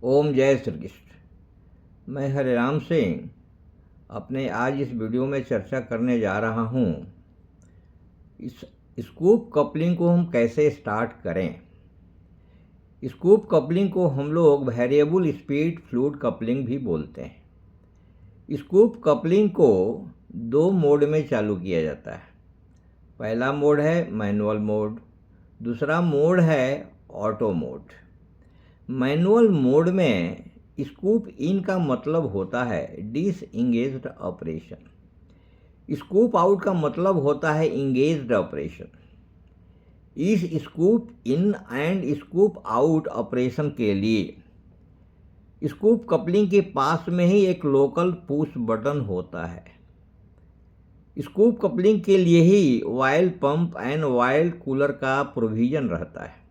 ओम जय श्री कृष्ण। मैं हरिराम सिंह अपने आज इस वीडियो में चर्चा करने जा रहा हूँ इस स्कूप कपलिंग को हम कैसे स्टार्ट करें। स्कूप कपलिंग को हम लोग वेरिएबल स्पीड फ्लूइड कपलिंग भी बोलते हैं। स्कूप कपलिंग को दो मोड में चालू किया जाता है। पहला मोड है मैनुअल मोड, दूसरा मोड है ऑटो मोड। मैनुअल मोड में स्कूप इन का मतलब होता है डिसएंगेज्ड ऑपरेशन। स्कूप आउट का मतलब होता है इंगेज्ड ऑपरेशन। इस scoop in and scoop out operation के लिए स्कूप कपलिंग के पास में ही एक लोकल पुश बटन होता है। स्कूप कपलिंग के लिए ही oil pump and oil cooler का प्रोविज़न रहता है,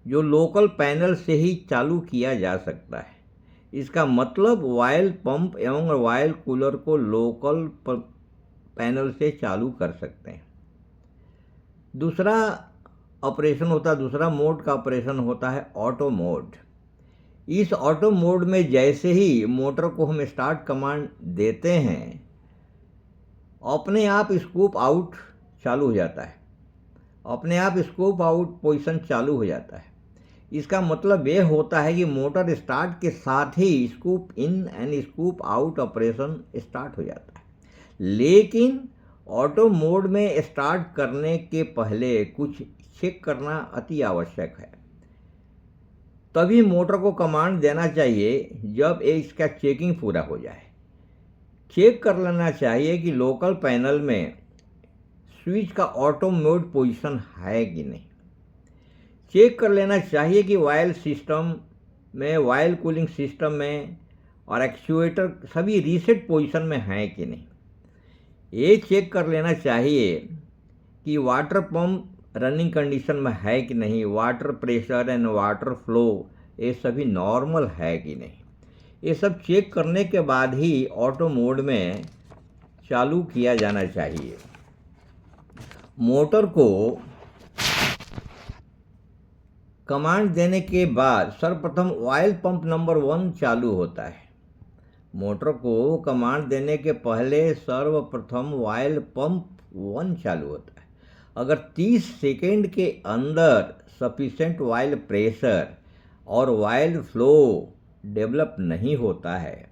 जो लोकल पैनल से ही चालू किया जा सकता है। इसका मतलब ऑयल पंप एवं ऑयल कूलर को लोकल पैनल से चालू कर सकते हैं। दूसरा मोड का ऑपरेशन होता है ऑटो मोड। इस ऑटो मोड में जैसे ही मोटर को हम स्टार्ट कमांड देते हैं, अपने आप स्कूप आउट चालू हो जाता है, अपने आप स्कूप आउट पोजीशन चालू हो जाता है। इसका मतलब यह होता है कि मोटर स्टार्ट के साथ ही scoop in and scoop out operation start हो जाता है। लेकिन ऑटो मोड में स्टार्ट करने के पहले कुछ चेक करना अति आवश्यक है। तभी मोटर को कमांड देना चाहिए जब इसका चेकिंग पूरा हो जाए। चेक कर लेना चाहिए कि लोकल पैनल में स्विच का ऑटो मोड पोजीशन है कि नहीं। चेक कर लेना चाहिए कि ऑयल सिस्टम में, ऑयल कूलिंग सिस्टम में और एक्चुएटर सभी रीसेट पोजीशन में हैं कि नहीं। ये चेक कर लेना चाहिए कि वाटर पंप रनिंग कंडीशन में है कि नहीं, water pressure and water flow ये सभी नॉर्मल है कि नहीं। ये सब चेक करने के बाद ही ऑटो मोड में चालू किया जाना चाहिए। मोटर को कमांड देने के बाद सर्वप्रथम ऑयल पंप नंबर 1 चालू होता है। मोटर को कमांड देने के पहले सर्वप्रथम ऑयल पंप 1 चालू होता है। अगर 30 सेकेंड के अंदर सफिशेंट ऑयल प्रेशर और ऑयल फ्लो डेवलप नहीं होता है,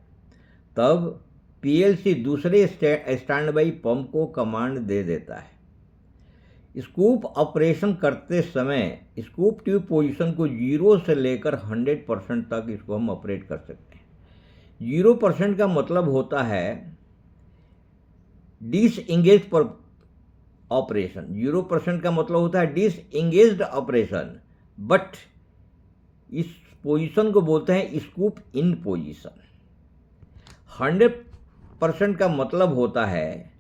तब पीएलसी दूसरे स्टैंड बाई पंप को कमांड दे देता है। स्कूप ऑपरेशन करते समय स्कूप ट्यूब पोजीशन को 0 से लेकर 100% तक इसको हम ऑपरेट कर सकते हैं। 0% का मतलब होता है डिसएंगेज पर ऑपरेशन। 0% का मतलब होता है डिसएंगेज्ड ऑपरेशन, बट इस पोजीशन को बोलते हैं स्कूप इन पोजीशन। 100% का मतलब होता है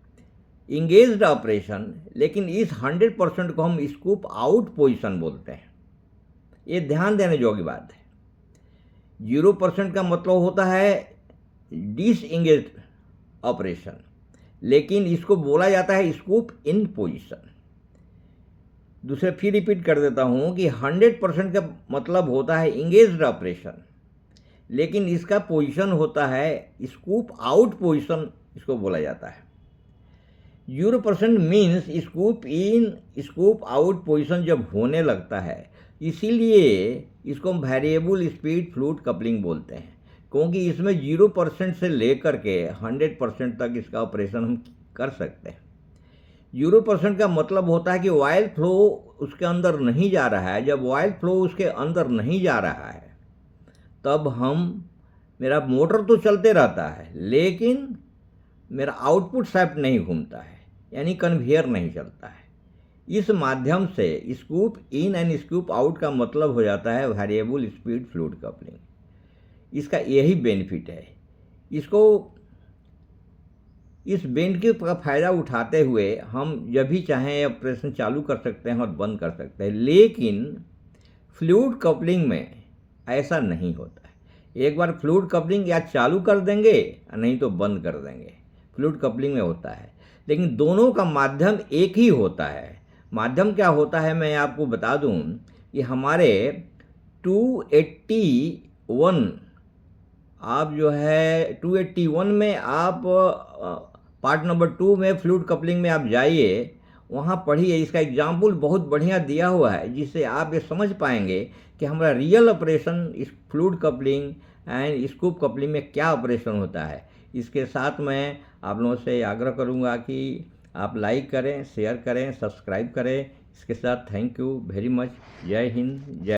इंगेज्ड ऑपरेशन, लेकिन इस 100% को हम स्कूप आउट पोजीशन बोलते हैं। ये ध्यान देने योग्य बात है। 0% का मतलब होता है डिसएंगेज्ड ऑपरेशन, लेकिन इसको बोला जाता है स्कूप इन पोजीशन। दूसरे फिर रिपीट कर देता हूँ कि 100% का मतलब होता है इंगेज्ड ऑपरेशन, लेकिन इसका पोजीशन होता है स्कूप आउट पोजीशन, इसको बोला जाता है। 0% मीन्स स्कूप इन स्कूप आउट पोजीशन जब होने लगता है, इसीलिए इसको हम वेरिएबल स्पीड फ्लूइड कपलिंग बोलते हैं, क्योंकि इसमें 0% से लेकर के 100% तक इसका ऑपरेशन हम कर सकते हैं। 0% का मतलब होता है कि ऑयल फ्लो उसके अंदर नहीं जा रहा है। जब ऑयल फ्लो उसके अंदर नहीं जा रहा है, तब मेरा मोटर तो चलते रहता है, लेकिन मेरा आउटपुट शाफ्ट नहीं घूमता है, यानी कन्वेयर नहीं चलता है। इस माध्यम से scoop in and scoop out का मतलब हो जाता है वेरिएबल स्पीड फ्लूइड कपलिंग। इसका यही बेनिफिट है। इस बेनिफिट का फ़ायदा उठाते हुए हम जब भी चाहें ऑपरेशन चालू कर सकते हैं और बंद कर सकते हैं, लेकिन फ्लूइड कपलिंग में ऐसा नहीं होता है। एक बार फ्लूइड कपलिंग या चालू कर देंगे, नहीं तो बंद कर देंगे। फ्लूइड कपलिंग में होता है, लेकिन दोनों का माध्यम एक ही होता है। माध्यम क्या होता है मैं आपको बता दूं कि हमारे 280 1 आप जो है 281 में आप पार्ट नंबर 2 में फ्लूइड कपलिंग में आप जाइए, वहाँ पढ़िए, इसका एग्जाम्पल बहुत बढ़िया दिया हुआ है, जिससे आप ये समझ पाएंगे कि हमारा रियल ऑपरेशन इस fluid coupling and scoop coupling में क्या ऑपरेशन होता है। इसके साथ मैं आप लोगों से आग्रह करूँगा कि आप लाइक करें, शेयर करें, सब्सक्राइब करें। इसके साथ थैंक यू वेरी मच। जय हिंद, जय